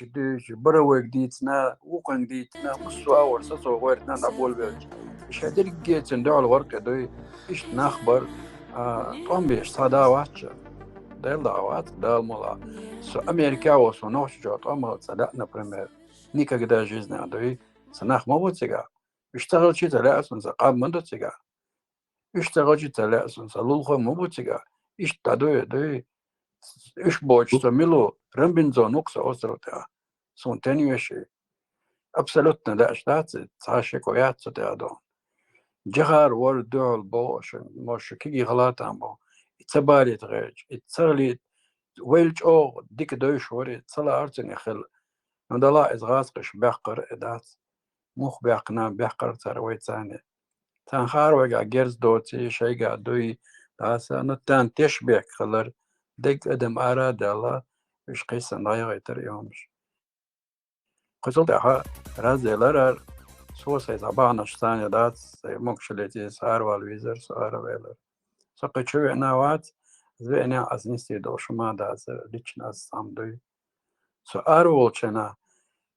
دوش بروك ديتنا وقن ديتنا مصو أور سسو غيرتنا نعبول بيج إيش هدير جيت ندعو الورقة دوي إيش نخبر طوم بيش صدا واتشا ديل دعوات ديل مولا سو أمريكا وسو نوش جو طوم صدقنا بريمير نيكا قدا جيزنا دوي سناخ مو بوتسيقا اشتغل شي تلاقسن سقام من دوتسيقا اشتغل شي تلاقسن سلولخو مو بوتسيقا إيش تدوي إيش بوش تميلو رمبنزو نوكس أوسروتا سون تاني وشي абсолютно да, штаты, цашек оятся теадон. Джахар вордол бош, мош киги галатам бо. Ицабалит рэч, ицарлит, ويلج أو ديك دوش وري تصلا أرتن يخل ندلا إزغاسقش بحقر إدات مخ بحقنا بحقر تروي تاني تان خار وجا جيرز دوتي شيء دوي تاسا نتان تشبك خلر ديك أدم أراد الله إيش قيس نضيع يتريومش قصد ها رازلر سوسي زبان شتان دات مكشلتي سار والويزر سار ويلر سقط شو نوات زين أزنستي دوش ما داز ليش ناس سامدوي سو أروچنا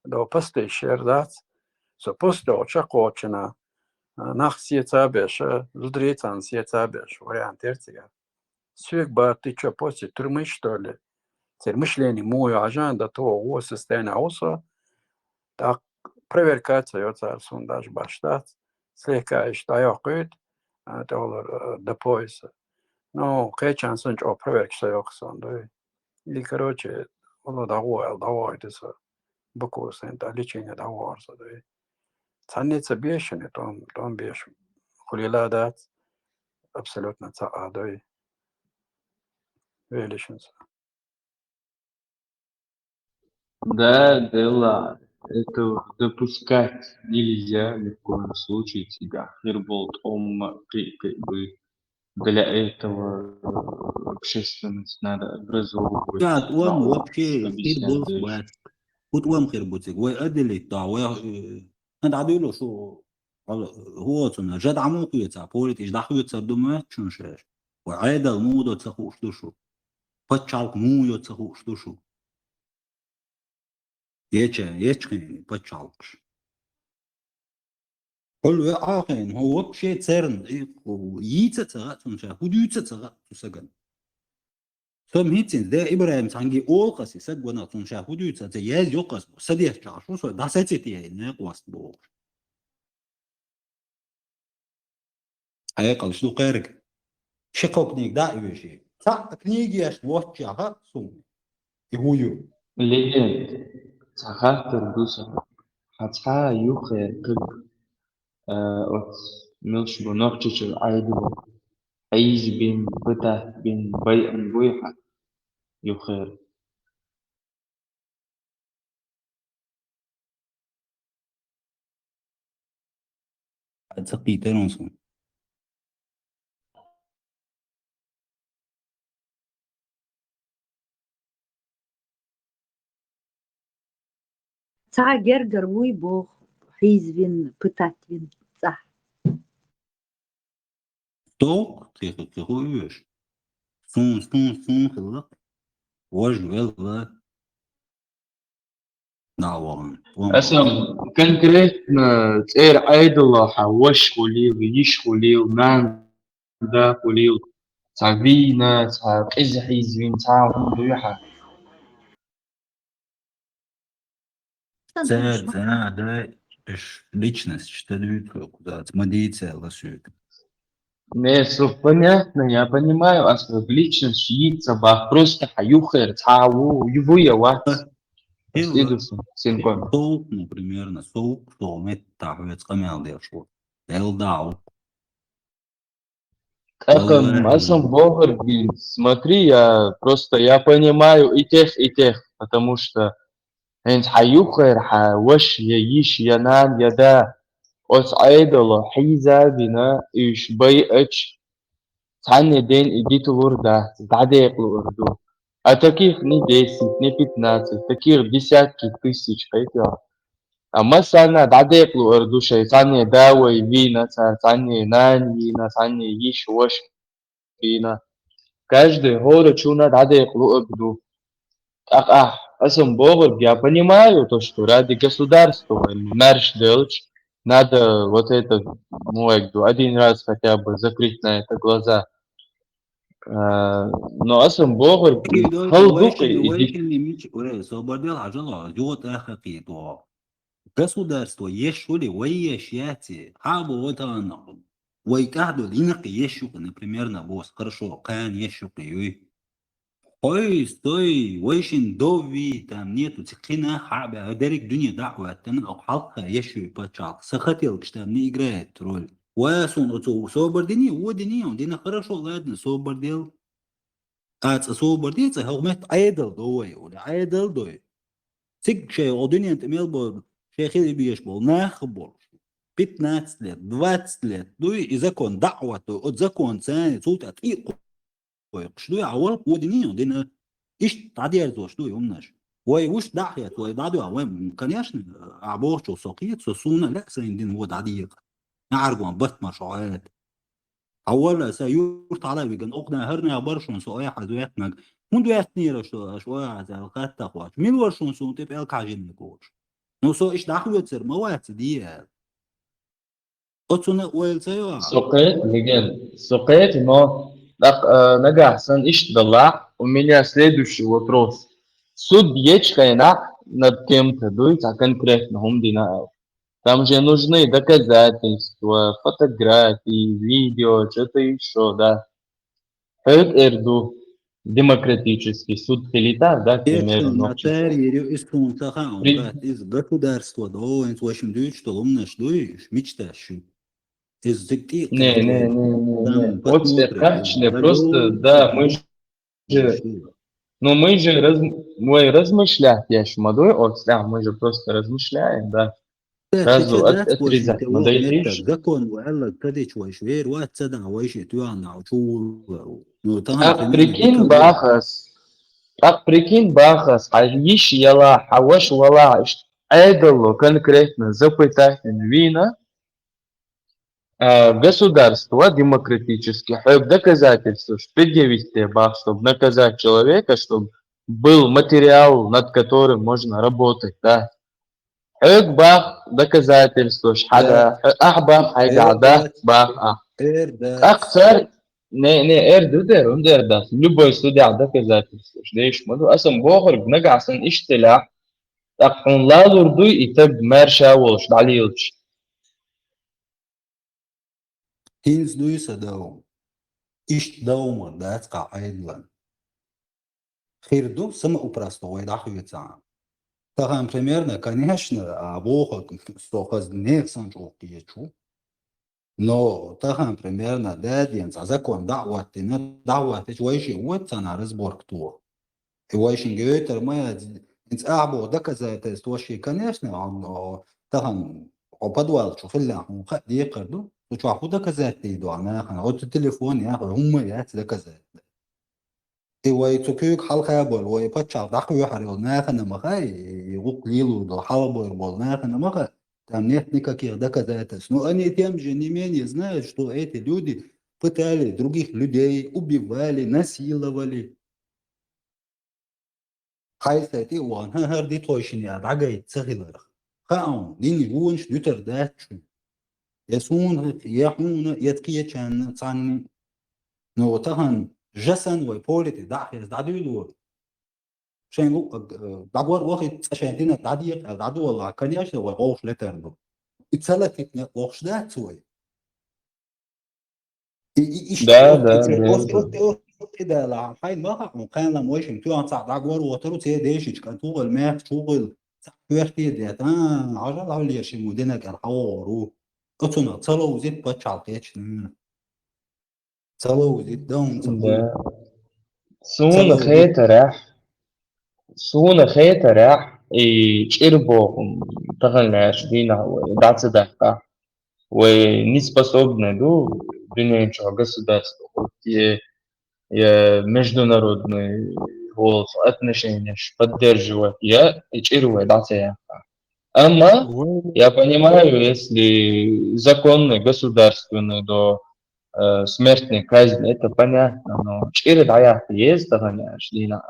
دو پستی شردات سو پست اوچاقوچنا نخسیتا بشه زدریتان سیتا بشه وریان ترتیگه سویک بارتی چو پستی ترمش تولی ترمشلینی موی عجان دا تو او سستین اوسا تا проверкация يوتار сундаж баштат слегка иштая قيد доллар до пояса но кэчан сунч о проверка йоксон да и короче оно давай это букву это лечение даварса да цаница бешеный том бешен хулиладат абсолютно цаадой величинса. Да, да, это допускать нельзя ни в коем случае тебя. Херболт, он как бы для этого общественность надо образовывать, جات وام науку وبشي خير объяснять بولس дальше. بات كنت وام خير بوتك ويأدلي تا أنت عدو شو هو تنا جد عمو قيتا بوليت إيش دحوي تصدمات شنشاش وعيدا المودو تسخوش دوشو بتشالك مويو تسخوش دوشو يچخين بتشالكش كل آخين هو بشي تسرن ييتا تغات شنشا هديوتا تغات تسجن ثم هيتين ده إبراهيم تانجي أوقس يسجونا تنشا هديوتا تياز يوقس سديه تعشو سو ده ستي نقواس بو هيك شو قيرك شقوق نيك دا يوشي تا كنيجياش واتشاها سوم يهويو لكن تخاطر دوسا حتى يخير كب ملش بنقطة العيد عيز بين بتا بين بيع بويحة يخير تسقيتين ونصون Ца гергер вуй бог хизвин пытатвин ца. توق تيخويوش سون خلق وجه ولا نعوان أصلا конкретно تير عيد الله حوش خليل يش خليل مان دا خليل تعبينا تعب إزحي زين تعب بويحة Цена, да, личность, что дают куда-то, модиция, лосюк. Не, понятно, я понимаю, а личность шиится, бах, просто хаюхер, цаву, ювуя, ват. Иду синкон. Соук, ну, примерно, соук, что умеет тахвец, камел дешло. Элдау. Асам Богар, смотри, я понимаю и тех, потому что انت حيوخر حوش ييش ينان يدا أس عيدله حيزة بنا إيش بيئش تعني دين إديت ورده تعديق الأردو أتكيف ني ديسي ني بيتناس تكير ديساتكي تيسيش قيتها أما سانا تعديق الأردو شي تعني داوي فينا تعني نان فينا تعني ييش وش فينا каждый город чуна تعديق الأردو Асам Богор, я понимаю то, что ради государства марш делать, надо вот это, один раз хотя бы закрыть на это глаза. Но Асам Богор, халдуки иди. Свободил ажала, ждет ахаки то. Государство ешули, вейешяти, хабу вот оно. Вейкаду линак ешука, например, на босс. Хорошо, кан ешука, юй. كويس طيب ويشن دوفي تامنيت وتسقينا حابة دارك دنيا دعوة تنا أو حلقة يشوي باتشاق سختيل كشتامني إجراء ترول واسون أتو صوبر دنيا ودنيا ودينا خرج ولادنا صوبر ديل صوبر ديل هومت عيدل دوي ولا عيدل دوي سيك شيء ودنيا تميل بول شيء خير بيش بول ناخبول 15 лет 20 лет دوي إذا كون دعوة إذا كون ثاني صوت أتيق شدوي عوال ودنيا دينا إيش تعدي أرزو شدوي همناش وش دعيت ويدعدوا عوام كان عبوش وساقيت سوسونا لا سيندين هو دعديق نعرقوا بس مشروعات أولا سيورت على بيجن أقنا هرنا برشون سؤال حزويتنا منذ يثنير شوية على القات تقواش مين ورشون سون تبقى الكعجين نقولش نو سو إيش دعوة تصير موات دي أتصنع ويل سيوا سقيت Мiguel, سقيت, но так, нога сан ищдала, у меня следующий вопрос. Суд ечкайна над кем-то дует, а конкретно умдина. Там же нужны доказательства, фотографии, видео, что-то еще, да. Как эрду демократический суд Филита, да, к примеру, يكشن но в числе. نتار يريو إسكون تخاون При- رات إز قطو دارس ودو إنت واشم دويش طلومناش دويش ميجتاشو إز زكتي Не, قرات не, ويل не, не, не. دام Вот цвет посмотрит карточный, просто, دلو да, мы же, شو ну мы же, мы размышлять, я ж молодой, мы же просто размышляем, да. Сразу تشدات واشم отрезать, تقول надоели نتا еще. زكون وقال كديش وش وير وات سدع ويش تيوانا وشو نو تهان Так فيمانا прикинь, ديكا Бахас, так прикинь, Бахас, а ищ яла, хаваш вала, айдало конкретно запытать вина, государство демократических доказательств, предъявить тебе, Бах, чтобы наказать человека, чтобы был материал, над которым можно работать, да. Бах, доказательства, шхада, Бах, айгада, Бах, إردات أكثر إردو любой судья доказательства ليش مدو أصلا بوخر بنقع أصلا اشتلاح تقحون لا لردو يتب مرشا ولش دعليلش هينز دويسا داوم إيش داوم دات قاعدلا خير دو سما أوبراستو ويدعخو يتسعام تغام примерно конечно обоха стохаз не санчуқиечу но тагам примерно дадин за закон дعوتنا دعوتش ويشي واتسنا разбор кто и ويشي гейтер мы انت اعبو доказательств وشي конечно он тагам وبدوال شوف الله وقد يقردو وشوفوا доказательств دو انا خنا قلت التليفون يا اخي هم يات doказательств ويتوكيك حلقة بول ويبتشع دقوا يحريو ناخنا مخاي يغوق ليلو دو حلبو بول ناخنا مخاي там нет никаких доказательств. Но они тем же не менее знают, что эти люди пытали других людей, убивали, насиловали. Хайсати уан хар ди тойшини адагай цахилар. Хаун дини вунш дютер датчу. يسون يحون يتكيتشان تصاني نو تهن جسن وبوليتي داخل داديلو شين دعوار واحد عشان دينا داديق دادو والله كان ياشر وقوش لترنو اتسلت وقش ده سوي да كده لا حين ما كان لما وش انتو عن صعد دعوار وترو تي ديش كان شغل ما شغل وقتي ده عجل على اللي شي مدينه كان حوارو قطنا تصلوا زيت بتشعطيش تصلوا زيت داون да سونا خيطة راح يشربوا تغنى دينا دعت دحقة وне способны принять государство, международный голос, отношения поддерживать, я чирую датя. Ама я понимаю, если законный, государственный до смертной казни, это понятно, но чиры дая есть, дина.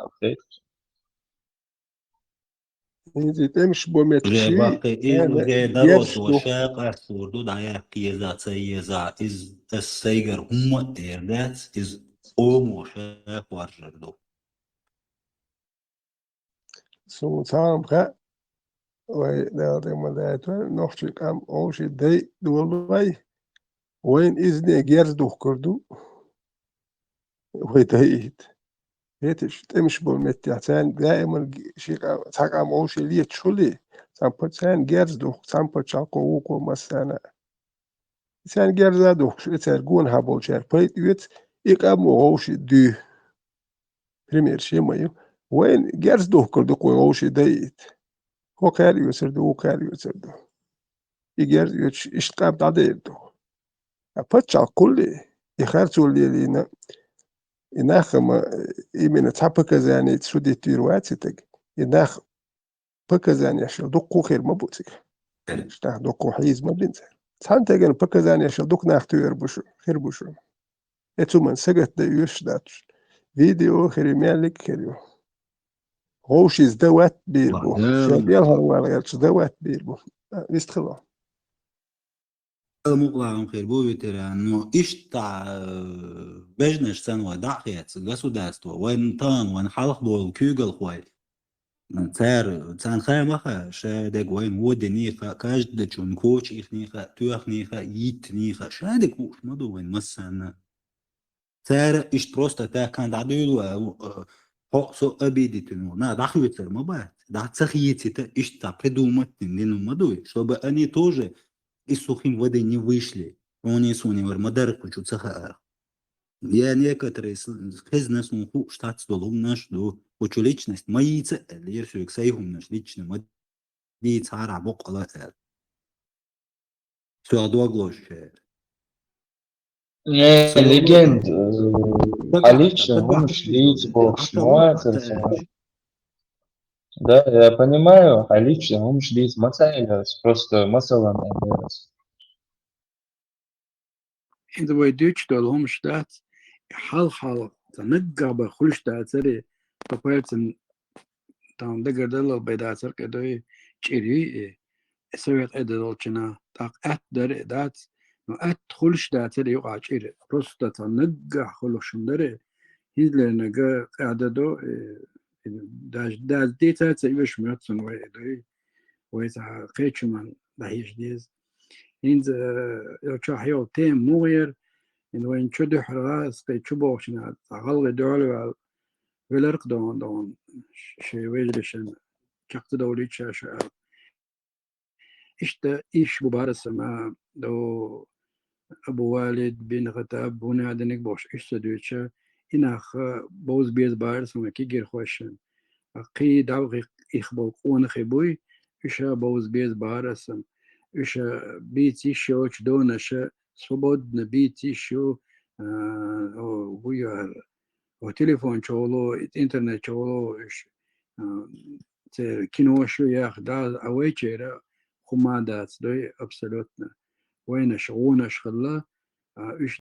إنتي تمشي بومتشي باقي أنا إيه دروت جرستو وشاق أسور دعيا قيزات سيزا إز السيجر هم إيردات إز أوم وشاق وارجردو سو تام خا ولا ما دايت نوختي كام أوشي داي دول باي وين إذني جرستو كردو ويتايت هيتش تمش بالمت يعني دائما شيء تاقام أوشي ليه تشولي سان جيرز دوخ سامبا تشاكو وكو مسانا سان جيرز دوخ شو ترجون هابول شير بيت يوت إقام أوشي دي بريمير شيء ما وين جيرز دوخ كل دوخ أوشي دايت هو كاري يسردو كاري يسردو يجيرز يوتش إشتقاب تعديدو أبتشا كل يخرجوا لينا إناخ ما إيمن تحبكزاني تسودي تيرواتك إناخ بكزاني عشان دقو خير ما بوتك اشتاح دقو حيز ما بنزل سانتا كان بكزاني عشان دق ناختو بشو خير بشو اتو من سجت دا يوش داتش فيديو خير مالك خيريو غوشيز دوات بيربو شاب يلهر والغيرش دوات بيربو يستخلو مقلعهم خير بو بيتر انه اشتع بجنش سنوة دعخيات государство وين طان وين حلق بول كيغل خوي تان خامخه شادك وين ودنيخه كاجدچون كوچ إخنيخه توخنيخه يتنيخه شادك وش مدو وين مسنا تار إيش بروستا تا كان دعدو حقسو أبيدتنو نا دخلتر ما بعد دا تسخيتي تا إيش تا придуматن لأنه مدوي чтобы они тоже из сухим воды не вышли. Они суни вар мадар хочу цаха. Я некоторые хизнес ну штат столом наш до хочу личность мои цели ерсюк сайхум наш лично мои цара бокала. Все одоглоще. Не, легенд. А лично он шлиц бог шмуается. Да, я понимаю, а лично он шлиц мацаилас, просто масалан айдерас. إذا ويدوش دولهم شتات حال تنقع بخل شتات سري بقولتن تان دقر دلو بيداتر كدوي شيري سويت أدلوشنا تاق در دات نو خل شتات سري يقع شيري بروستا تنقع خلوشن دري هيدلر نقا قاعدة دو داج ديتا تسيوش ميوتسن ويدوي ويتا قيتشمان بحيش ديز إنز يوشاحيو تيم موغير إن وين شدو حراس كي تشبوشنا تغلق دولة ولرق دون شي ويجلشن شخص دولي شاشا إيش ببارس ما دو أبو والد بن غتاب بونا دنك بوش إيش سدوشا إناخ بوز بيز بارس وما كي جير خوشن قي داوغي إخبو قون خيبوي إيشا بوز بيز بارس إيش بيتي شوش دونش свободно бить еще وتليفون شغله إنترنت شغله кино شو ياخد أويشيرا خمادات دوي أبسلوتنا وين شغونا شغله إيش